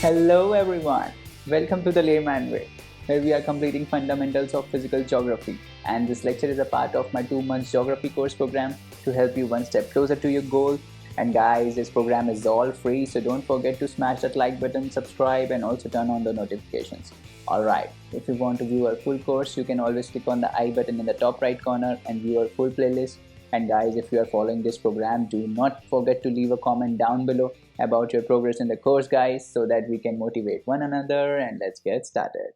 Hello everyone, welcome to the Layman Way, where we are completing fundamentals of physical geography. And this lecture is a part of my 2 months geography course program to help you one step closer to your goal. And guys, this program is all free, so don't forget to smash that like button, subscribe, and also turn on the notifications. Alright, if you want to view our full course, you can always click on the I button in the top right corner and view our full playlist. And guys, if you are following this program, do not forget to leave a comment down below about your progress in the course, guys, so that we can motivate one another. And let's get started.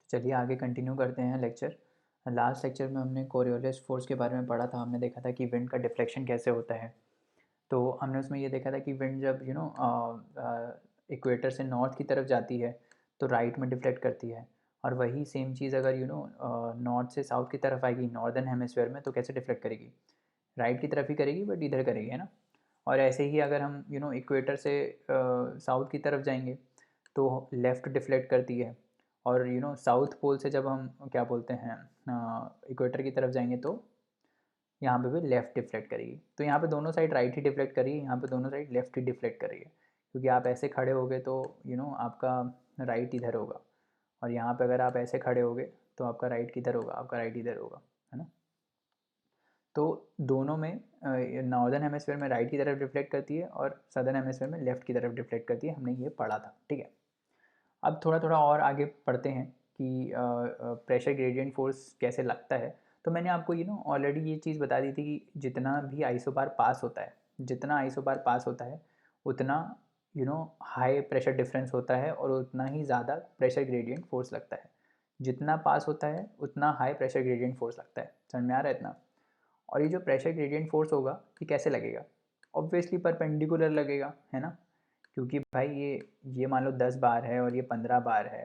चलिए आगे continue करते हैं lecture. Last lecture में हमने Coriolis force के बारे में पढ़ा था। हमने देखा था कि विंड का डिफ्लेक्शन कैसे होता है। तो हमने उसमें ये देखा था कि विंड जब इक्वेटर से नॉर्थ की तरफ जाती है तो राइट में डिफ्लेक्ट करती है, और वही सेम चीज़ अगर नॉर्थ से साउथ की तरफ आएगी नॉर्दर्न हेमिस्फेयर में तो कैसे डिफ्लेक्ट करेगी, राइट की तरफ ही करेगी बट इधर करेगी, है ना। और ऐसे ही अगर हम इक्वेटर से साउथ की तरफ जाएंगे तो लेफ़्ट डिफ्लेक्ट करती है, और साउथ पोल से जब हम क्या बोलते हैं इक्वेटर की तरफ जाएंगे तो यहाँ पे भी लेफ़्ट डिफ्लेक्ट करेगी। तो यहाँ पे दोनों साइड राइट ही डिफ्लेक्ट कर रही है, यहाँ पे दोनों साइड लेफ़्ट ही डिफ्लेक्ट कर रही है, क्योंकि आप ऐसे खड़े होगे तो आपका राइट इधर होगा, और यहाँ पे अगर आप ऐसे खड़े होगे तो आपका राइट किधर होगा, आपका राइट इधर होगा, है ना। तो दोनों में नॉर्दर्न हेमिस्फेयर में राइट की तरफ रिफ्लेक्ट करती है और सदर्न हेमिस्फेयर में लेफ़्ट की तरफ रिफ्लेक्ट करती है। हमने ये पढ़ा था, ठीक है। अब थोड़ा थोड़ा और आगे पढ़ते हैं कि प्रेशर ग्रेडियंट फोर्स कैसे लगता है। तो मैंने आपको ऑलरेडी ये चीज़ बता दी थी कि जितना भी आइसोबार पास होता है, जितना आइसोबार पास होता है उतना हाई प्रेशर डिफरेंस होता है और उतना ही ज़्यादा प्रेशर ग्रेडियंट फोर्स लगता है। जितना पास होता है उतना हाई प्रेशर ग्रेडियंट फोर्स लगता है। समझ में आ रहा है इतना। और ये जो प्रेशर ग्रेडियंट फोर्स होगा ये कैसे लगेगा, ऑब्वियसली परपेंडिकुलर लगेगा, है ना। क्योंकि भाई ये मान लो 10 बार है और ये 15 बार है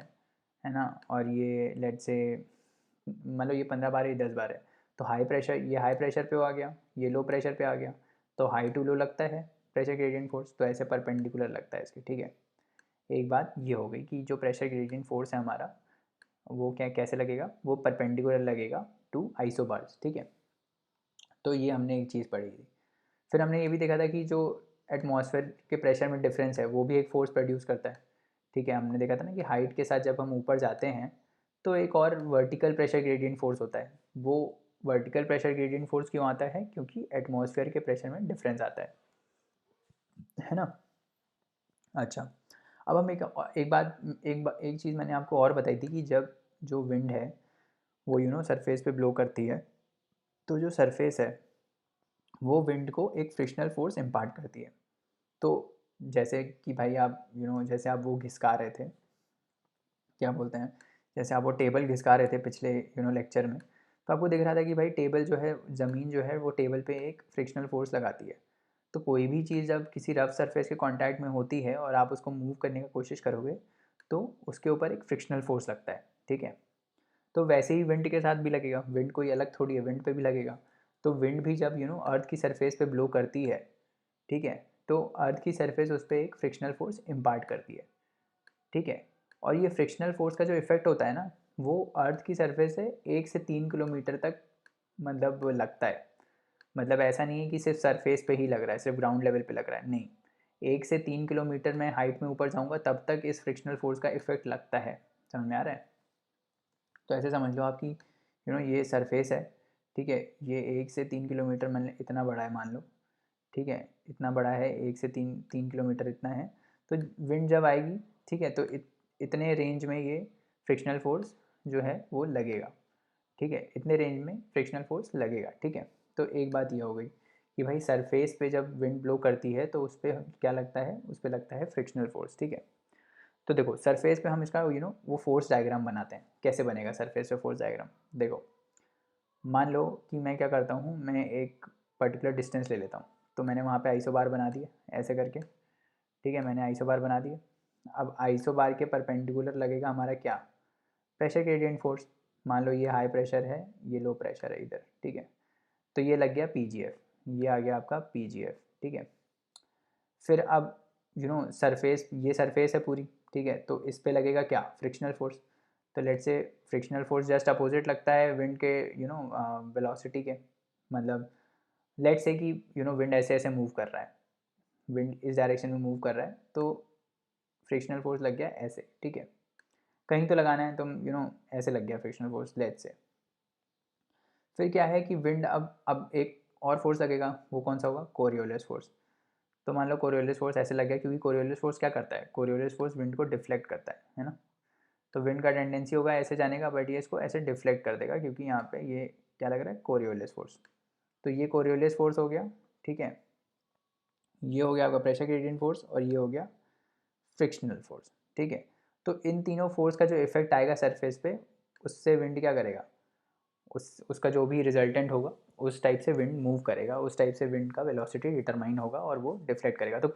ना। और ये लेट से मान लो ये 15 बार है, ये 10 बार है, तो हाई प्रेशर, ये हाई प्रेशर पे आ गया, ये लो प्रेशर पे आ गया, तो हाई टू लो लगता है प्रेशर ग्रेडियंट फोर्स, तो ऐसे परपेंडिकुलर लगता है इसके, ठीक है। एक बात ये हो गई कि जो प्रेशर ग्रेडियंट फोर्स है हमारा वो क्या कैसे लगेगा, वो परपेंडिकुलर लगेगा टू आइसोबार्स, ठीक है। तो ये हमने एक चीज़ पढ़ी थी। फिर हमने ये भी देखा था कि जो एटमॉस्फेयर के प्रेशर में डिफरेंस है वो भी एक फ़ोर्स प्रोड्यूस करता है, ठीक है। हमने देखा था ना कि हाइट के साथ जब हम ऊपर जाते हैं तो एक और वर्टिकल प्रेशर ग्रेडियंट फोर्स होता है। वो वर्टिकल प्रेशर ग्रेडियंट फोर्स क्यों आता है, क्योंकि एटमॉस्फेयर के प्रेशर में डिफरेंस आता है ना। अच्छा, अब हम एक चीज़ मैंने आपको और बताई थी कि जब जो विंड है वो सरफेस पे ब्लो करती है, तो जो सरफेस है वो विंड को एक फ्रिक्शनल फोर्स इम्पार्ट करती है। तो जैसे कि भाई आप जैसे आप वो घिसका रहे थे, क्या बोलते हैं, जैसे आप वो टेबल घिसका रहे थे पिछले लेक्चर में, तो आपको दिख रहा था कि भाई टेबल जो है, ज़मीन जो है वो टेबल पे एक फ्रिक्शनल फोर्स लगाती है। तो कोई भी चीज़ जब किसी रफ सरफेस के कांटेक्ट में होती है और आप उसको मूव करने की कोशिश करोगे तो उसके ऊपर एक फ्रिक्शनल फोर्स लगता है, ठीक है। तो वैसे ही विंड के साथ भी लगेगा, विंड कोई अलग थोड़ी है, विंड पे भी लगेगा। तो विंड भी जब अर्थ की सरफेस पे ब्लो करती है, ठीक है, तो अर्थ की सरफेस उस पर एक फ्रिक्शनल फोर्स इम्पार्ट करती है, ठीक है। और ये फ्रिक्शनल फोर्स का जो इफेक्ट होता है ना, वो अर्थ की सरफेस से 1 से 3 किलोमीटर तक मतलब लगता है। मतलब ऐसा नहीं है कि सिर्फ सरफेस पे ही लग रहा है, सिर्फ ग्राउंड लेवल पे लग रहा है, नहीं। 1 से 3 किलोमीटर मैं हाइट में ऊपर जाऊँगा तब तक इस फ्रिक्शनल फोर्स का इफेक्ट लगता है। समझ में आ रहा है। तो ऐसे समझ लो आप कि ये सरफेस है, ठीक है। ये 1 से 3 किलोमीटर मान इतना बड़ा है, मान लो, ठीक है, इतना बड़ा है, 1 से 3 किलोमीटर इतना है। तो विंड जब आएगी, ठीक है, तो इतने रेंज में ये फ्रिक्शनल फोर्स जो है वो लगेगा, ठीक है। इतने रेंज में फ्रिक्शनल फोर्स लगेगा, ठीक है। तो एक बात ये हो गई कि भाई सरफेस पे जब विंड ब्लो करती है तो उस पर क्या लगता है, उस पर लगता है फ्रिक्शनल फोर्स, ठीक है। तो देखो सरफेस पे हम इसका वो फोर्स डायग्राम बनाते हैं। कैसे बनेगा सरफेस पे फोर्स डायग्राम, देखो। मान लो कि मैं क्या करता हूँ, मैं एक पर्टिकुलर डिस्टेंस ले लेता हूँ, तो मैंने वहाँ पे आइसो बार बना दिए ऐसे करके, ठीक है। मैंने आइसो बार बना दिए। अब आइसो बार के परपेंडिकुलर लगेगा हमारा क्या, प्रेशर ग्रेडियंट फोर्स। मान लो ये हाई प्रेशर है, ये लो प्रेशर है इधर, ठीक है। तो ये लग गया पी जी एफ, ये आ गया आपका पी जी एफ, ठीक है। फिर अब सरफेस, ये सरफेस है पूरी, ठीक है। तो इस पे लगेगा क्या, फ्रिक्शनल फोर्स। तो let's say frictional force just opposite लगता है विंड के वेलोसिटी के। मतलब लेट से कि विंड ऐसे ऐसे मूव कर रहा है, विंड इस डायरेक्शन में मूव कर रहा है, तो फ्रिक्शनल फोर्स लग गया ऐसे, ठीक है, कहीं तो लगाना है, तो ऐसे लग गया फ्रिक्शनल फोर्स लेट्स से। फिर क्या है कि विंड अब एक और फोर्स लगेगा, वो कौन सा होगा, कोरियोलिस फोर्स। तो मान लो कोरियोलिस फोर्स ऐसे लग गया, क्योंकि कोरियोलिस फोर्स क्या करता है, कोरियोलिस फोर्स विंड को डिफ्लेक्ट करता है ना। तो विंड का टेंडेंसी होगा ऐसे जाने का, बट ये इसको ऐसे डिफ्लेक्ट कर देगा, क्योंकि यहाँ पे ये क्या लग रहा है, कोरियोलिस फोर्स। तो ये कोरियोलिस फोर्स हो गया, ठीक है, ये हो गया आपका प्रेशर ग्रेडियंट फोर्स, और ये हो गया फ्रिक्शनल फोर्स, ठीक है। तो इन तीनों फोर्स का जो इफेक्ट आएगा सरफेस पे, उससे विंड क्या करेगा, उसका जो भी रिजल्टेंट होगा उस टाइप से विंड मूव करेगा, उस टाइप से विंड का वेलोसिटी डिटरमाइन होगा और वो डिफ्लेक्ट करेगा। तो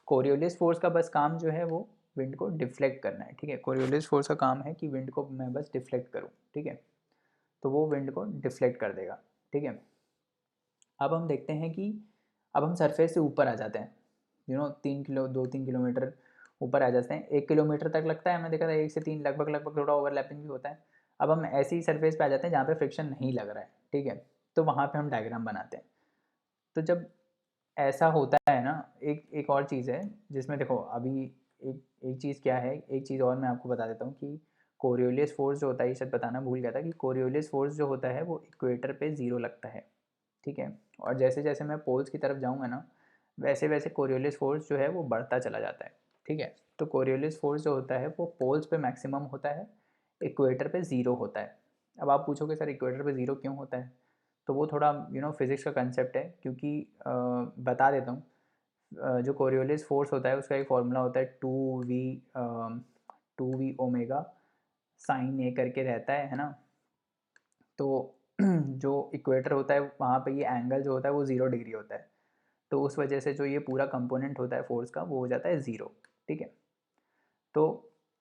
कोरियोलिस फोर्स का बस काम जो है वो विंड को डिफ्लेक्ट करना है, ठीक है। कोरियोलिस फोर्स का काम है कि विंड को मैं बस डिफ्लेक्ट करूँ, ठीक है। तो वो विंड को डिफ्लेक्ट कर देगा, ठीक है। अब हम देखते हैं कि अब हम सरफेस से ऊपर आ जाते हैं, 2-3 किलोमीटर ऊपर आ जाते हैं, 1 किलोमीटर तक लगता है, हमने देखा था 1 से 3 लगभग लगभग, थोड़ा ओवरलैपिंग भी होता है। अब हम ऐसी ही सरफेस पे आ जाते हैं जहाँ पे फ्रिक्शन नहीं लग रहा है, ठीक है। तो वहाँ पे हम डायग्राम बनाते हैं। तो जब ऐसा होता है ना, एक एक और चीज़ है जिसमें देखो अभी एक एक चीज़ क्या है, एक चीज़ और मैं आपको बता देता हूँ कि कोरियोलिस फोर्स जो होता है, ये शायद बताना भूल गया था कि कोरियोलिस फोर्स जो होता है वो इक्वेटर पे 0 लगता है, ठीक है। और जैसे जैसे मैं पोल्स की तरफ जाऊँगा ना, वैसे वैसे कोरियोलिस फोर्स जो है वो बढ़ता चला जाता है, ठीक है। तो कोरियोलिस फोर्स जो होता है वो पोल्स पे मैक्सिमम होता है, इक्वेटर पे 0 होता है। अब आप पूछोगे सर इक्वेटर पे 0 क्यों होता है, तो वो थोड़ा फिज़िक्स का कंसेप्ट है, क्योंकि बता देता हूँ। जो कोरियोलिस फोर्स होता है उसका एक फॉर्मूला होता है 2v ओमेगा साइन ए करके रहता है ना। तो जो इक्वेटर होता है वहाँ पे ये एंगल जो होता है वो 0 डिग्री होता है, तो उस वजह से जो ये पूरा कंपोनेंट होता है फोर्स का वो हो जाता है 0, ठीक है। तो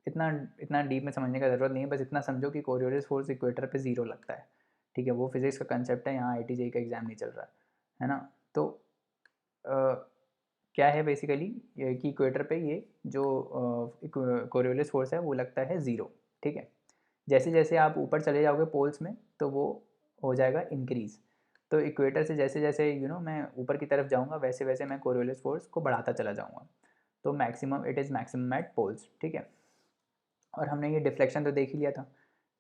इतना इतना डीप में समझने का ज़रूरत नहीं है, बस इतना समझो कि कोरियोलिस फोर्स इक्वेटर पे 0 लगता है, ठीक है। वो फिजिक्स का कंसेप्ट है, यहाँ IIT JEE का एग्ज़ाम नहीं चल रहा है ना। तो क्या है बेसिकली कि इक्वेटर पे ये जो कोरियोलिस फोर्स है वो लगता है 0, ठीक है। जैसे जैसे आप ऊपर चले जाओगे पोल्स में तो वो हो जाएगा इंक्रीज़। तो इक्वेटर से जैसे जैसे मैं ऊपर की तरफ जाऊँगा, वैसे वैसे मैं कोरियोलिस फोर्स को बढ़ाता चला जाऊँगा। तो maximum it is maximum at poles, ठीक है। और हमने ये डिफ्लेक्शन तो देख ही लिया था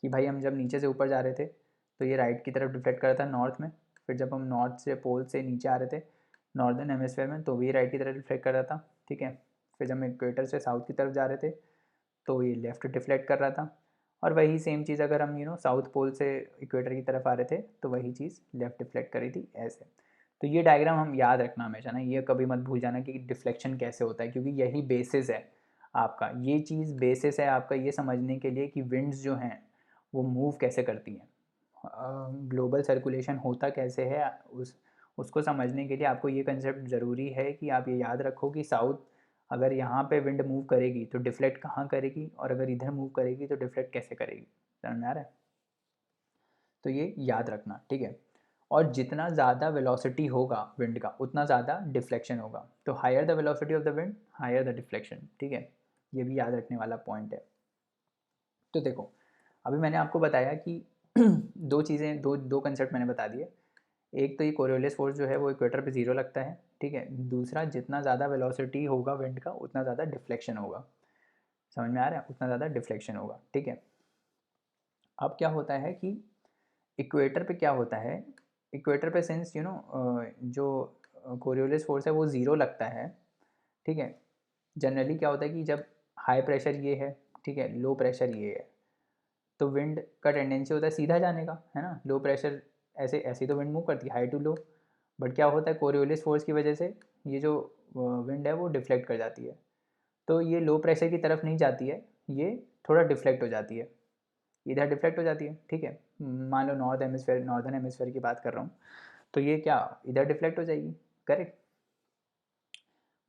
कि भाई हम जब नीचे से ऊपर जा रहे थे तो ये राइट की तरफ डिफ्लेक्ट कर रहा था नॉर्थ में, फिर जब हम नॉर्थ से पोल से नीचे आ रहे थे नॉर्दर्न हेमिस्फेयर में तो भी राइट की तरफ डिफ्लेक्ट कर रहा था, ठीक है। फिर जब हम इक्वेटर से साउथ की तरफ जा रहे थे तो ये लेफ़्ट डिफ्लेक्ट कर रहा था, और वही सेम चीज़ अगर हम साउथ पोल से इक्वेटर की तरफ आ रहे थे तो वही चीज़ लेफ़्ट डिफ्लेक्ट करी थी ऐसे। तो ये डायग्राम हम याद रखना हमेशा ना, ये कभी मत भूल जाना कि डिफ्लेक्शन कैसे होता है, क्योंकि यही बेसिस है आपका, ये चीज़ बेसिस है आपका ये समझने के लिए कि विंड्स जो हैं वो मूव कैसे करती हैं, ग्लोबल सर्कुलेशन होता कैसे है, उसको समझने के लिए आपको ये कंसेप्ट ज़रूरी है कि आप ये याद रखो कि साउथ अगर यहाँ पे विंड मूव करेगी तो डिफ्लेक्ट कहाँ करेगी, और अगर इधर मूव करेगी तो डिफ्लेक्ट कैसे करेगी, समझ में आ रहा है। तो ये याद रखना, ठीक है। और जितना ज़्यादा वेलोसिटी होगा विंड का उतना ज़्यादा डिफ्लेक्शन होगा, तो higher the velocity of the wind higher the deflection, ठीक है। ये भी याद रखने वाला पॉइंट है। तो देखो अभी मैंने आपको बताया कि दो चीज़ें, दो दो कंसेप्ट मैंने बता दिए। एक तो ये कोरियोलिस फोर्स जो है वो इक्वेटर पे 0 लगता है, ठीक है। दूसरा जितना ज़्यादा वेलोसिटी होगा विंड का उतना ज़्यादा डिफ्लेक्शन होगा, समझ में आ रहा है, उतना ज़्यादा डिफ्लेक्शन होगा, ठीक है। अब क्या होता है कि इक्वेटर पे क्या होता है, इक्वेटर पे सिंस जो कोरियोलिस फोर्स है वो 0 लगता है, ठीक है। जनरली क्या होता है कि जब हाई प्रेशर ये है, ठीक है, लो प्रेशर ये है, तो विंड का टेंडेंसी होता है सीधा जाने का, है ना। लो प्रेशर ऐसे ऐसे तो विंड मूव करती है हाई टू लो, बट क्या होता है कोरियोलिस फोर्स की वजह से ये जो विंड है वो डिफ्लेक्ट कर जाती है, तो ये लो प्रेशर की तरफ नहीं जाती है, ये थोड़ा डिफ्लेक्ट हो जाती है, इधर डिफ्लेक्ट हो जाती है, ठीक है। मान लो नॉर्दर्न हेमिस्फेयर की बात कर रहा हूँ, तो ये क्या इधर डिफ्लेक्ट हो जाएगी, करेक्ट।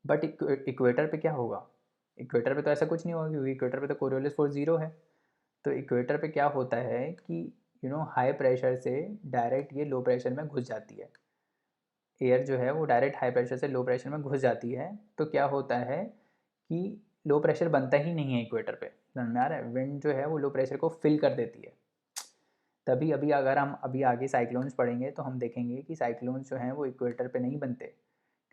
बट इक्वेटर पे क्या होगा, इक्वेटर पे तो ऐसा कुछ नहीं होगा, क्योंकि इक्वेटर पे तो कोरियोलिस फोर्स 0 है। तो इक्वेटर पे क्या होता है कि हाई प्रेशर से डायरेक्ट ये लो प्रेशर में घुस जाती है, एयर जो है वो डायरेक्ट हाई प्रेशर से लो प्रेशर में घुस जाती है। तो क्या होता है कि लो प्रेशर बनता ही नहीं है इक्वेटर पे, समझ में आ रहा है। विंड जो है वो लो प्रेशर को फिल कर देती है। तभी अभी अगर हम अभी आगे साइक्लोन्स पढ़ेंगे तो हम देखेंगे कि साइक्लोन्स जो हैं वो इक्वेटर पे नहीं बनते,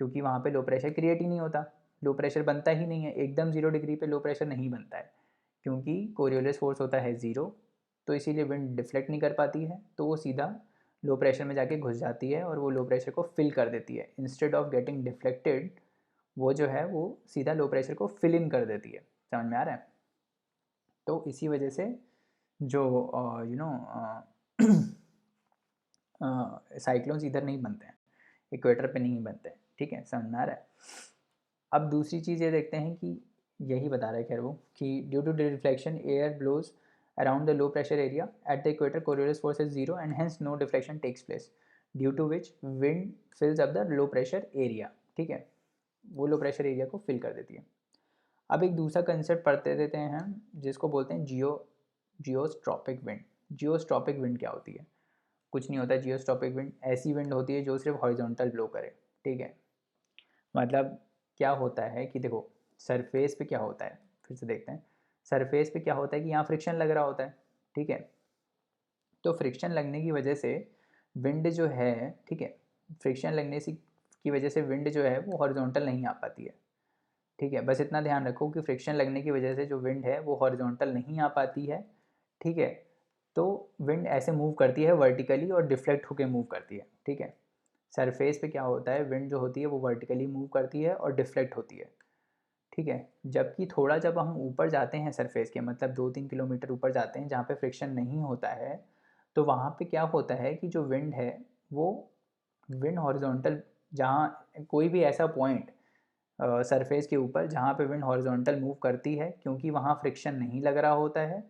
क्योंकि वहाँ पे लो प्रेशर क्रिएट ही नहीं होता, लो प्रेशर बनता ही नहीं है, एकदम 0 डिग्री पे लो प्रेशर नहीं बनता है, क्योंकि कोरियोलिस फोर्स होता है 0, तो इसीलिए विंड डिफ्लेक्ट नहीं कर पाती है, तो वो सीधा लो प्रेशर में जाके घुस जाती है और वो लो प्रेशर को फिल कर देती है। इंस्टेड ऑफ गेटिंग डिफ्लेक्टेड, वो जो है वो सीधा लो प्रेशर को फिल इन कर देती है। समझ में आ रहा है? तो इसी वजह से जो साइक्लोन्स इधर नहीं बनते हैं, इक्वेटर पे नहीं बनते हैं। ठीक है, समझ में आ रहा है? अब दूसरी चीज़ ये देखते हैं कि यही बता रहा है खैर वो कि due to deflection air blows around the low pressure area at the equator, Coriolis force is 0 and hence no deflection takes place, due to which wind fills up the low pressure area. ठीक है, वो low pressure area को fill कर देती है। अब एक दूसरा कंसेप्ट पढ़ते देते हैं हम, जिसको बोलते हैं जियोस्ट्रॉपिक विंड। जियोस्ट्रॉपिक विंड क्या होती है? कुछ नहीं होता। जियोस्ट्रॉपिक विंड ऐसी विंड होती है जो सिर्फ हॉरिजॉन्टल ब्लो करे। ठीक है, मतलब क्या होता है कि देखो, सरफेस पे क्या होता है, फिर से देखते हैं। सरफेस पे क्या होता है कि यहाँ फ्रिक्शन लग रहा होता है। ठीक है, तो फ्रिक्शन लगने की वजह से विंड जो है, ठीक है, फ्रिक्शन लगने से की वजह से विंड जो है वो हॉरिजॉन्टल नहीं आ पाती है। ठीक है, बस इतना ध्यान रखो कि फ्रिक्शन लगने की वजह से जो विंड है वो हॉरिजॉन्टल नहीं आ पाती है। ठीक है, तो विंड ऐसे मूव करती है वर्टिकली और डिफ्लेक्ट होकर मूव करती है। ठीक है, सरफेस पे क्या होता है, विंड जो होती है वो वर्टिकली मूव करती है और डिफ्लेक्ट होती है। ठीक है, जबकि थोड़ा जब हम ऊपर जाते हैं सरफेस के, मतलब 2-3 किलोमीटर ऊपर जाते हैं जहाँ पे फ्रिक्शन नहीं होता है, तो वहाँ पे क्या होता है कि जो विंड है वो विंड हॉरिजॉन्टल, जहाँ कोई भी ऐसा पॉइंट सरफेस के ऊपर जहाँ पे विंड हॉरिजॉन्टल मूव करती है, क्योंकि वहाँ फ्रिक्शन नहीं लग रहा होता है,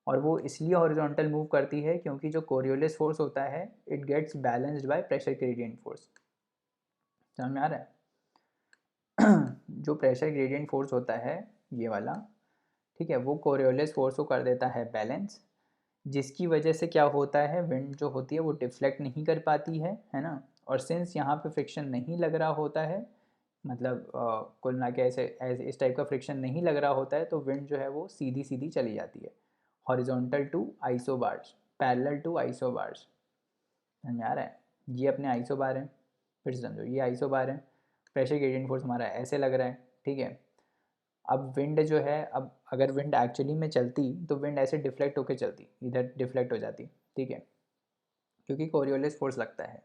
और वो इसलिए हॉरिजॉन्टल मूव करती है क्योंकि जो कोरियोलिस फोर्स होता है it gets balanced by pressure gradient force. समझ में आ रहा है? जो प्रेशर ग्रेडियंट फोर्स होता है ये वाला, ठीक है, वो कोरियोलिस फोर्स को कर देता है बैलेंस, जिसकी वजह से क्या होता है, विंड जो होती है वो डिफ्लेक्ट नहीं कर पाती है ना। और सिंस यहाँ पे फ्रिक्शन नहीं लग रहा होता है, मतलब कुल मिला के ऐसे ऐसे इस टाइप का फ्रिक्शन नहीं लग रहा होता है, तो विंड जो है वो सीधी सीधी चली जाती है horizontal to isobars, parallel to isobars. समझ में आ रहा है? ये अपने आइसोबार हैं, फिर से समझो, ये आइसोबार हैं, प्रेशर ग्रेडियंट फोर्स हमारा ऐसे लग रहा है। ठीक है, अब विंड जो है, अब अगर विंड एक्चुअली में चलती तो विंड ऐसे डिफ्लेक्ट होकर चलती, इधर डिफ्लेक्ट हो जाती। ठीक है, क्योंकि कोरियोलिस फोर्स लगता है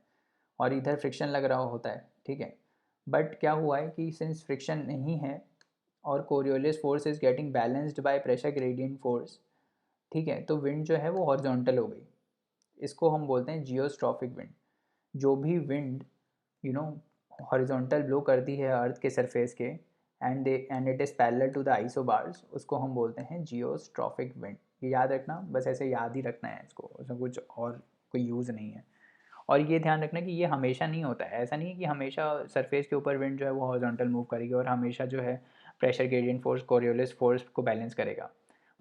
और इधर फ्रिक्शन लग रहा होता है। ठीक है, बट क्या हुआ है कि सिंस फ्रिक्शन नहीं है और Coriolis force is getting balanced by pressure gradient force, ठीक है, तो विंड जो है वो हॉरिजॉन्टल हो गई। इसको हम बोलते हैं जियोस्ट्रॉफिक विंड। जो भी wind you know horizontal blow करती है अर्थ के सरफेस के and it is parallel to the isobars, उसको हम बोलते हैं जियोस्ट्रॉफिक विंड। ये याद रखना, बस ऐसे याद ही रखना है इसको, उसमें कुछ और कोई यूज़ नहीं है। और ये ध्यान रखना कि ये हमेशा नहीं होता है, ऐसा नहीं है कि हमेशा सरफेस के ऊपर विंड जो है वो हॉरिजॉन्टल मूव करेगी और हमेशा जो है pressure gradient force Coriolis force को बैलेंस करेगा।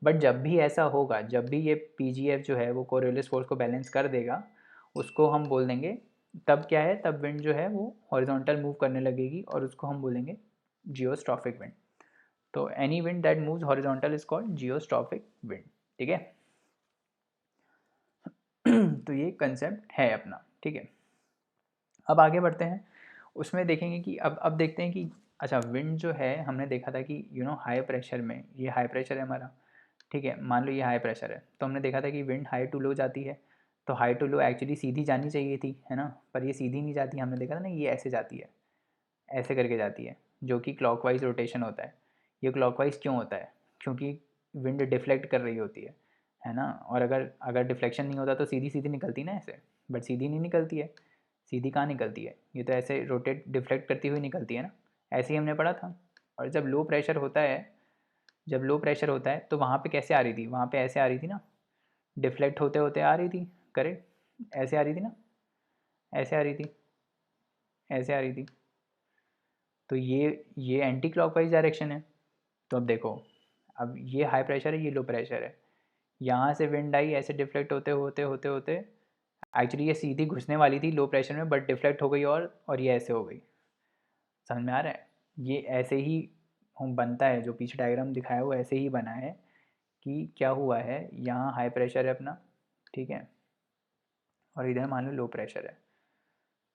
बट जब भी ऐसा होगा, जब भी ये पीजीएफ जो है वो कोरियोलिस फोर्स को बैलेंस कर देगा, उसको हम बोल देंगे, तब क्या है, तब विंड जो है वो हॉरिजॉन्टल मूव करने लगेगी और उसको हम बोलेंगे जियोस्ट्रॉफिक विंड। तो any wind that moves horizontal is called geostrophic wind. ठीक है, तो ये कंसेप्ट है अपना। ठीक है, अब आगे बढ़ते हैं, उसमें देखेंगे कि अब देखते हैं कि अच्छा, विंड जो है हमने देखा था कि हाई प्रेशर में, ये हाई प्रेशर है हमारा। ठीक है, मान लो ये हाई प्रेशर है, तो हमने देखा था कि विंड हाई टू लो जाती है, तो हाई टू लो एक्चुअली सीधी जानी चाहिए थी, है ना, पर ये सीधी नहीं जाती, हमने देखा था ना, ये ऐसे जाती है, ऐसे करके जाती है, जो कि क्लॉकवाइज रोटेशन होता है। ये क्लॉकवाइज क्यों होता है? क्योंकि विंड डिफ्लेक्ट कर रही होती है ना, और अगर अगर डिफ्लेक्शन नहीं होता तो सीधी सीधी निकलती ना ऐसे, बट सीधी नहीं निकलती है। सीधी कहाँ निकलती है? ये तो ऐसे रोटेट डिफ्लेक्ट करती हुई निकलती है ना, ऐसे ही हमने पढ़ा था। और जब लो प्रेशर होता है, जब लो प्रेशर होता है तो वहाँ पे कैसे आ रही थी, वहाँ पे ऐसे आ रही थी ना, डिफ्लेक्ट होते होते आ रही थी, करेक्ट, ऐसे आ रही थी ना, ऐसे आ रही थी, ऐसे आ रही थी। तो ये एंटी क्लॉकवाइज डायरेक्शन है। तो अब देखो, अब ये हाई प्रेशर है, ये लो प्रेशर है, यहाँ से विंड आई, ऐसे डिफ्लेक्ट होते होते होते होते एक्चुअली ये सीधी घुसने वाली थी लो प्रेशर में, बट डिफ्लेक्ट हो गई और ये ऐसे हो गई। समझ में आ रहा है? ये ऐसे ही हम बनता है, जो पीछे डायग्राम दिखाया है वो ऐसे ही बना है कि क्या हुआ है, यहाँ हाई प्रेशर है अपना, ठीक है, और इधर मान लो लो प्रेशर है,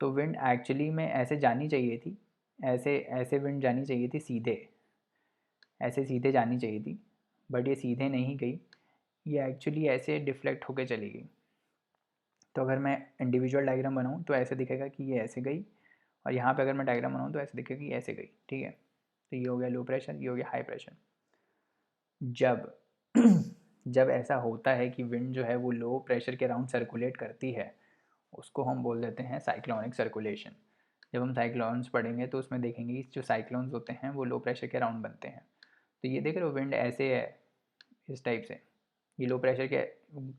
तो विंड एक्चुअली में ऐसे जानी चाहिए थी, ऐसे ऐसे विंड जानी चाहिए थी सीधे, ऐसे सीधे जानी चाहिए थी, बट ये सीधे नहीं गई, ये एक्चुअली ऐसे डिफ्लेक्ट होके चली गई। तो अगर मैं इंडिविजुअल डायग्राम बनाऊँ तो ऐसे दिखेगा कि ये ऐसे गई, और यहाँ पे अगर मैं डायग्राम बनाऊँ तो ऐसे दिखेगा कि ऐसे गई, ठीक है। तो ये हो गया लो प्रेशर, ये हो गया हाई प्रेशर। जब जब ऐसा होता है कि विंड जो है वो लो प्रेशर के अराउंड सर्कुलेट करती है, उसको हम बोल देते हैं साइक्लोनिक सर्कुलेशन। जब हम साइक्लोन्स पढ़ेंगे तो उसमें देखेंगे कि जो साइक्लोन्स होते हैं वो लो प्रेशर के अराउंड बनते हैं। तो ये देख रहे हो विंड ऐसे है, इस टाइप से, ये लो प्रेशर के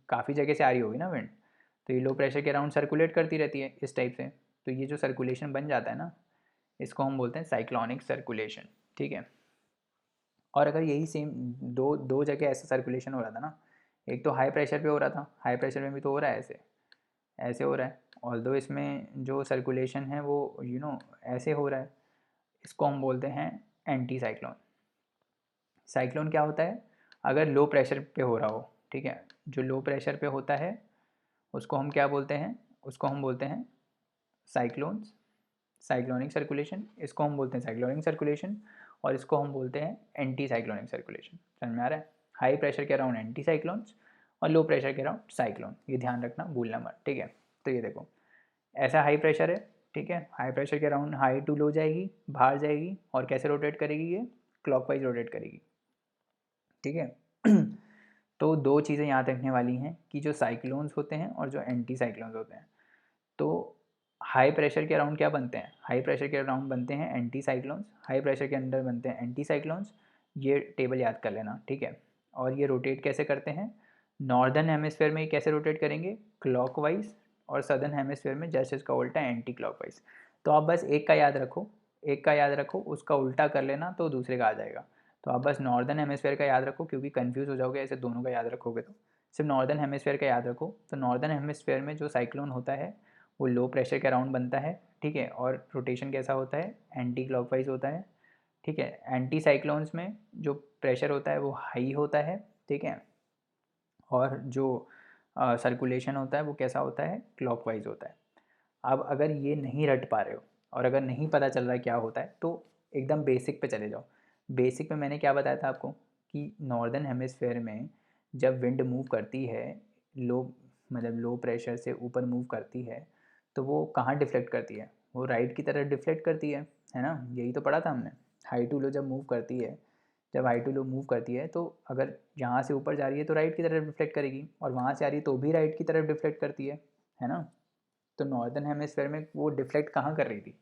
काफ़ी जगह से आ रही होगी ना विंड, तो ये लो प्रेशर के अराउंड सर्कुलेट करती रहती है इस टाइप से। तो ये जो सर्कुलेशन बन जाता है ना, इसको हम बोलते हैं साइक्लोनिक सर्कुलेशन, ठीक है। और अगर यही सेम दो दो जगह ऐसा सर्कुलेशन हो रहा था ना, एक तो हाई प्रेशर पे हो रहा था, हाई प्रेशर में भी तो हो रहा है ऐसे, ऐसे हो रहा है, ऑल्दो इसमें जो सर्कुलेशन है वो ऐसे हो रहा है, इसको हम बोलते हैं एंटी साइक्लोन। साइक्लोन क्या होता है, अगर लो प्रेशर पे हो रहा हो, ठीक है, जो लो प्रेशर पे होता है उसको हम क्या बोलते हैं, उसको हम बोलते हैं साइक्लोन्स, साइक्लोनिक सर्कुलेशन, इसको हम बोलते हैं साइक्लोनिक सर्कुलेशन, और इसको हम बोलते हैं एंटी साइक्लोनिक सर्कुलेशन। समझ में आ रहा है? हाई प्रेशर के अराउंड एंटी साइक्लोन्स और लो प्रेशर के अराउंड साइक्लोन, ये ध्यान रखना, भूलना मत, ठीक है। तो ये देखो, ऐसा हाई प्रेशर है, ठीक है, हाई प्रेशर के अराउंड हाई टू लो जाएगी, बाहर जाएगी, और कैसे रोटेट करेगी, ये क्लॉकवाइज रोटेट करेगी, ठीक है। तो दो चीज़ें याद रखने वाली हैं कि जो साइक्लोन्स होते हैं और जो एंटी साइक्लोन्स होते हैं, तो हाई प्रेशर के अराउंड क्या बनते हैं, हाई प्रेशर के अराउंड बनते हैं एंटी साइक्लोन्स, हाई प्रेशर के अंदर बनते हैं एंटी साइक्लोन्स, ये टेबल याद कर लेना, ठीक है। और ये रोटेट कैसे करते हैं, नॉर्दर्न हेमिस्फेयर में कैसे रोटेट करेंगे, क्लॉकवाइज, और सदर्न हेमिस्फेयर में जस्ट इसका उल्टा एंटी क्लॉकवाइज। तो आप बस एक का याद रखो, एक का याद रखो, उसका उल्टा कर लेना तो दूसरे का आ जाएगा। तो आप बस नॉर्दर्न हेमिस्फेयर का याद रखो, क्योंकि कन्फ्यूज़ हो जाओगे ऐसे दोनों का याद रखोगे तो। सिर्फ नॉर्दर्न हेमिस्फेयर का याद रखो। तो नॉर्दर्न हेमिस्फेयर में जो साइक्लोन होता है वो लो प्रेशर के अराउंड बनता है, ठीक है, और रोटेशन कैसा होता है, एंटी क्लॉकवाइज होता है, ठीक है। एंटी साइक्लोन्स में जो प्रेशर होता है वो हाई होता है, ठीक है, और जो सर्कुलेशन होता है वो कैसा होता है, क्लॉकवाइज होता है। अब अगर ये नहीं रट पा रहे हो और अगर नहीं पता चल रहा है क्या होता है, तो एकदम बेसिक पे चले जाओ। बेसिक में मैंने क्या बताया था आपको कि नॉर्दर्न हेमिस्फेयर में जब विंड मूव करती है, लो मतलब लो प्रेशर से ऊपर मूव करती है, तो वो कहाँ डिफ्लेक्ट करती है, वो राइट की तरफ डिफ्लेक्ट करती है ना, यही तो पढ़ा था हमने। हाई टू लो जब मूव करती है, जब हाई टू लो मूव करती है, तो अगर यहाँ से ऊपर जा रही है तो राइट की तरफ डिफ्लेक्ट करेगी, और वहाँ से आ रही है तो भी राइट की तरफ डिफ्लेक्ट करती है ना। तो नॉर्दर्न हेमिस्फेयर में वो डिफ्लेक्ट कहाँ कर रही थी,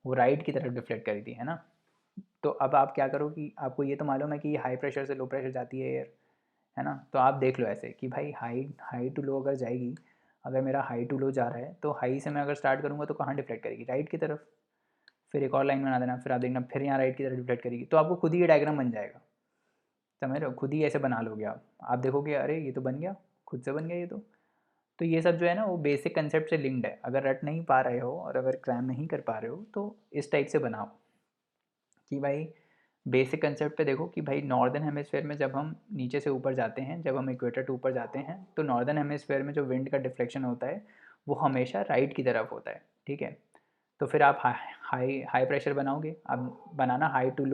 वो राइट की तरफ डिफ्लेक्ट कर रही थी, है ना। तो अब आप क्या करो कि आपको ये तो मालूम है कि हाई प्रेशर से लो प्रेशर जाती है एयर, है ना। तो आप देख लो ऐसे कि भाई हाई हाई टू लो अगर जाएगी, अगर मेरा हाई टू लो जा रहा है तो हाई से मैं अगर स्टार्ट करूँगा तो कहाँ डिफ्लेक्ट करेगी, राइट की तरफ। फिर एक और लाइन बना देना, फिर आप देखना फिर यहाँ राइट की तरफ डिफ्लेक्ट करेगी, तो आपको खुद ही ये डायग्राम बन जाएगा, समझ रहे हो, खुद ही ऐसे बना लोगे आप देखोगे अरे ये तो बन गया, खुद से बन गया ये तो ये सब जो है ना वो बेसिक कंसेप्ट से लिंक्ड है। अगर रट नहीं पा रहे हो और अगर क्रैम नहीं कर पा रहे हो तो इस टाइप से बनाओ कि भाई बेसिक कंसेप्ट पे देखो कि भाई नॉर्दर्न हेमिस्फेयर में जब हम नीचे से ऊपर जाते हैं, जब हम इक्वेटर टू ऊपर जाते हैं, तो नॉर्दर्न हेमिस्फेयर में जो विंड का डिफ्लेक्शन होता है वो हमेशा राइट की तरफ होता है, ठीक है। तो फिर आप हाई हाई प्रेशर बनाओगे, अब बनाना हाई टू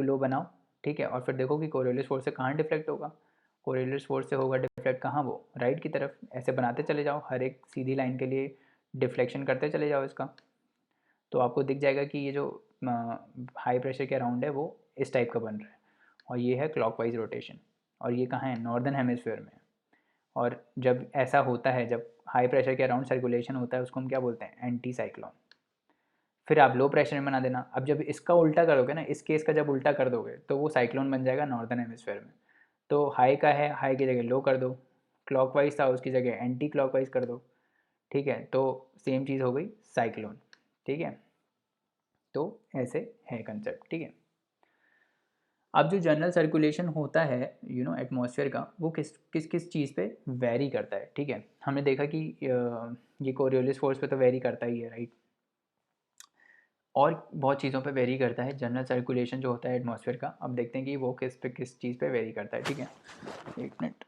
लो बनाओ, ठीक है, और फिर देखो कि कोरियोलिस फोर्स से कहाँ डिफ्लेक्ट होगा, कोरियोलिस फोर्स से होगा डिफ्लेक्ट कहाँ, वो राइट की तरफ। ऐसे बनाते चले जाओ, हर एक सीधी लाइन के लिए डिफ्लेक्शन करते चले जाओ इसका, तो आपको दिख जाएगा कि ये जो हाई प्रेशर के अराउंड है वो इस टाइप का बन रहा है, और ये है क्लॉकवाइज रोटेशन, और ये कहाँ है, नॉर्दर्न हेमिस्फेयर में। और जब ऐसा होता है, जब हाई प्रेशर के अराउंड सर्कुलेशन होता है, उसको हम क्या बोलते हैं, एंटी साइक्लोन। फिर आप लो प्रेशर में बना देना, अब जब इसका उल्टा करोगे ना, इस केस का जब उल्टा कर दोगे तो वो साइक्लोन बन जाएगा नॉर्दर्न हेमिस्फेयर में। तो हाई का है, हाई की जगह लो कर दो, क्लॉकवाइज था उसकी जगह एंटी क्लॉकवाइज कर दो, ठीक है, तो सेम चीज़ हो गई साइक्लोन, ठीक है। तो ऐसे है कंसेप्ट, ठीक है। अब जो जनरल सर्कुलेशन होता है एटमॉस्फेयर का, वो किस किस किस चीज़ पे वेरी करता है, ठीक है। हमने देखा कि ये कोरियोलिस फोर्स पे तो वेरी करता ही है, राइट, और बहुत चीज़ों पे वेरी करता है जनरल सर्कुलेशन जो होता है एटमॉस्फेयर का। अब देखते हैं कि वो किस चीज़ पे वेरी करता है, ठीक है। एक मिनट।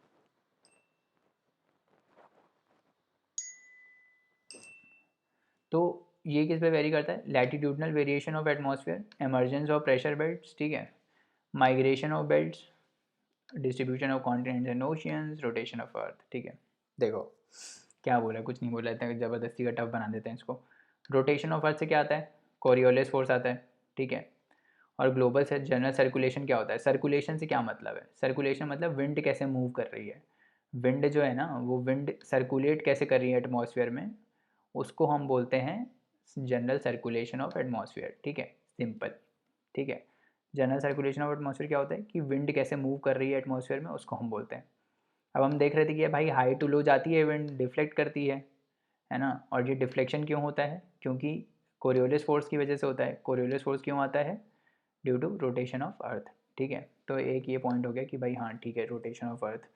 तो ये किस पे वेरी करता है, latitudinal variation of atmosphere, emergence of pressure belts, ठीक है, migration of belts, distribution of continents and oceans, rotation of earth, ठीक है। देखो क्या बोला, कुछ नहीं बोला, इतना ज़बरदस्ती का टफ बना देते हैं इसको। रोटेशन ऑफ अर्थ से क्या आता है, कोरियोलिस फोर्स आता है, ठीक है। और ग्लोबल जनरल सर्कुलेशन क्या होता है, सर्कुलेशन से क्या मतलब है, सर्कुलेशन मतलब विंड कैसे मूव कर रही है, विंड जो है ना वो विंड सर्कुलेट कैसे कर रही है एटमॉस्फेयर में, उसको हम बोलते हैं जनरल सर्कुलेशन ऑफ एटमॉस्फेयर, ठीक है, सिंपल, ठीक है। जनरल सर्कुलेशन ऑफ एटमॉस्फेयर क्या होता है कि विंड कैसे मूव कर रही है एटमॉस्फेयर में, उसको हम बोलते हैं। अब हम देख रहे थे कि भाई हाई टू लो जाती है विंड, डिफ्लेक्ट करती है ना। और ये डिफ्लेक्शन क्यों होता है, क्योंकि कोरियोलिस फोर्स की वजह से होता है। कोरियोलिस फोर्स क्यों आता है, due to rotation of earth, ठीक है। तो एक ये पॉइंट हो गया कि भाई हाँ ठीक है, रोटेशन ऑफ अर्थ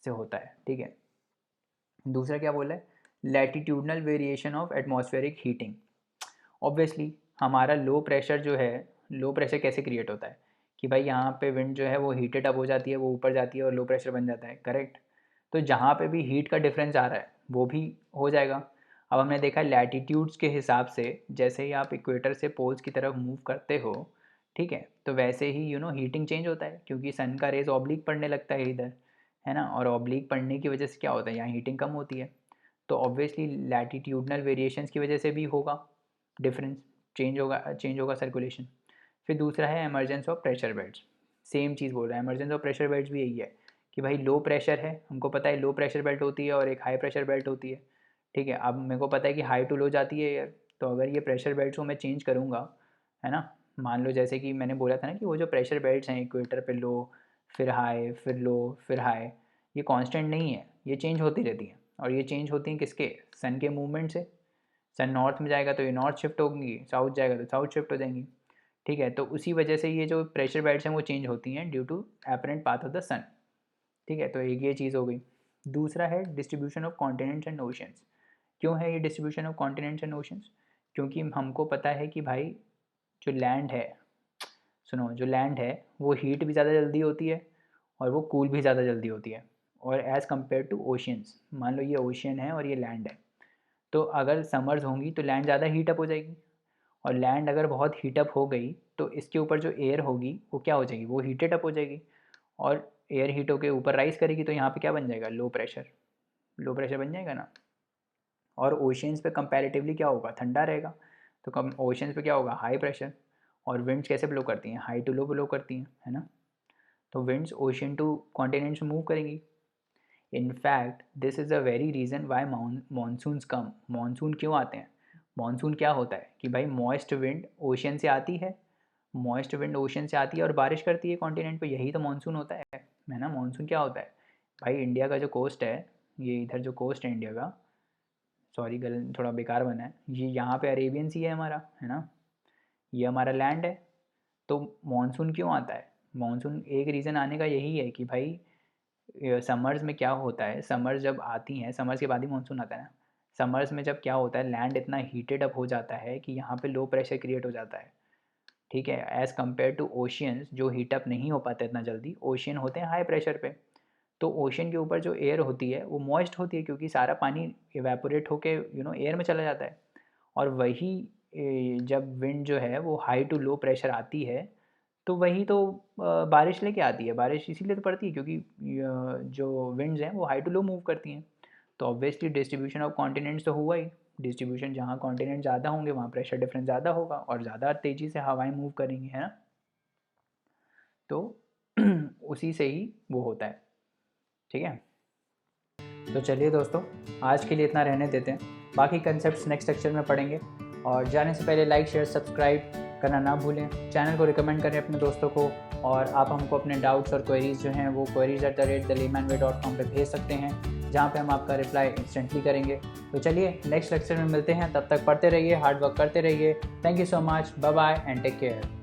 से होता है, ठीक है। दूसरा क्या बोला है, latitudinal variation of atmospheric heating. Obviously हमारा लो प्रेशर जो है, लो प्रेशर कैसे क्रिएट होता है कि भाई यहाँ पे विंड जो है वो हीटेड अप हो जाती है, वो ऊपर जाती है और लो प्रेशर बन जाता है, करेक्ट। तो जहाँ पे भी हीट का डिफरेंस आ रहा है वो भी हो जाएगा। अब हमने देखा लैटिट्यूड्स के हिसाब से, जैसे ही आप इक्वेटर से पोल्स की तरफ मूव करते हो, ठीक है, तो वैसे ही हीटिंग चेंज होता है, क्योंकि सन का रेज ऑब्लिक पड़ने लगता है इधर, है ना। और ऑब्लिक पड़ने की वजह से क्या होता है, यहाँ हीटिंग कम होती है। तो ऑब्वियसली लैटिट्यूडनल वेरिएशंस की वजह से भी होगा डिफरेंस, चेंज होगा सर्कुलेशन। फिर दूसरा है emergence of pressure belts. Same चीज़ बोल रहा है, एमर्जेंस ऑफ प्रेशर बेल्ट्स भी यही है कि भाई लो प्रेशर है, हमको पता है लो प्रेशर बेल्ट होती है और एक हाई प्रेशर बेल्ट होती है, ठीक है। अब मेरे को पता है कि हाई टू लो जाती है एयर, तो अगर ये प्रेशर बेल्ट्स को मैं चेंज करूँगा, है ना, मान लो जैसे कि मैंने बोला था ना कि वो जो प्रेशर बेल्ट्स हैं इक्वेटर पे लो, फिर हाई, फिर लो, फिर हाई, ये कांस्टेंट नहीं है, ये चेंज होती रहती हैं। और ये चेंज होती हैं किसके, सन के मूवमेंट से। सन नॉर्थ में जाएगा तो ये नॉर्थ शिफ्ट होंगी, साउथ जाएगा तो साउथ शिफ्ट हो जाएंगी, ठीक है। तो उसी वजह से ये जो प्रेशर बेल्ट्स हैं वो चेंज होती हैं due to apparent path of the sun, ठीक है। तो एक ये चीज़ हो गई। दूसरा है distribution of continents and oceans. क्यों है ये distribution of continents and oceans, क्योंकि हमको पता है कि भाई जो लैंड है, सुनो, जो लैंड है वो हीट भी ज़्यादा जल्दी होती है और वो कूल भी ज़्यादा जल्दी होती है, और एज़ कम्पेयर टू ओशियंस। मान लो ये ओशियन है और ये लैंड है, तो अगर समर्स होंगी तो लैंड ज़्यादा हीटअप हो जाएगी, और लैंड अगर बहुत हीटअप हो गई तो इसके ऊपर जो एयर होगी वो क्या हो जाएगी, वो हीटेड अप हो जाएगी, और एयर हीट होकर ऊपर राइज करेगी, तो यहाँ पे क्या बन जाएगा, लो प्रेशर, लो प्रेशर बन जाएगा ना। और ओशियंस पे कंपैरेटिवली क्या होगा, ठंडा रहेगा, तो कम ओशियंस पे क्या होगा, हाई प्रेशर। और विंड्स कैसे ब्लो करती हैं, हाई टू लो ब्लो करती हैं, है ना। तो winds ocean to continents move करेंगी। In fact this is the very reason why monsoons come. Monsoon क्यों आते हैं, मानसून क्या होता है कि भाई मॉइस्ट विंड ओशियन से आती है, मॉइस्ट विंड ओशियन से आती है और बारिश करती है कॉन्टिनेंट पे, यही तो मानसून होता है ना। मानसून क्या होता है भाई, इंडिया का जो कोस्ट है, ये इधर जो कोस्ट है इंडिया का, सॉरी गल थोड़ा बेकार बना है, ये यहाँ पे अरेबियन सी है हमारा, है ना, ये हमारा लैंड है। तो मानसून क्यों आता है, मानसून एक रीज़न आने का यही है कि भाई समर्स में क्या होता है, समर्स जब आती हैं, समर्स के बाद ही मानसून आता है ना। समर्स में जब क्या होता है, लैंड इतना हीटेड अप हो जाता है कि यहाँ पे लो प्रेशर क्रिएट हो जाता है, ठीक है, एज़ कम्पेयर टू ओशियंस जो हीटअप नहीं हो पाते इतना जल्दी। ओशियन होते हैं हाई प्रेशर पे, तो ओशियन के ऊपर जो एयर होती है वो मॉइस्ट होती है, क्योंकि सारा पानी इवेपोरेट होके एयर में चला जाता है। और वही जब विंड जो है वो हाई टू लो प्रेशर आती है, तो वही तो बारिश लेके आती है। बारिश इसीलिए तो पड़ती है क्योंकि जो विंड्स हैं वो हाई टू लो मूव करती हैं। तो ऑब्वियसली डिस्ट्रीब्यूशन ऑफ कॉन्टिनेंट्स तो हुआ ही, डिस्ट्रीब्यूशन जहाँ कॉन्टिनेंट ज़्यादा होंगे वहाँ प्रेशर डिफरेंस ज़्यादा होगा और ज़्यादा तेज़ी से हवाएं मूव करेंगी, है ना। तो उसी से ही वो होता है, ठीक है। तो चलिए दोस्तों, आज के लिए इतना रहने देते हैं, बाकी कंसेप्ट्स नेक्स्ट लेक्चर में पढ़ेंगे। और जाने से पहले लाइक शेयर सब्सक्राइब करना ना भूलें, चैनल को रिकमेंड करें अपने दोस्तों को, और आप हमको अपने डाउट्स और क्वेरीज़ जो हैं वो queries@thelaymanway.com पे भेज सकते हैं, जहाँ पे हम आपका रिप्लाई इंस्टेंटली करेंगे। तो चलिए नेक्स्ट लेक्चर में मिलते हैं, तब तक पढ़ते रहिए, हार्ड वर्क करते रहिए। Thank you so much, bye bye and take care.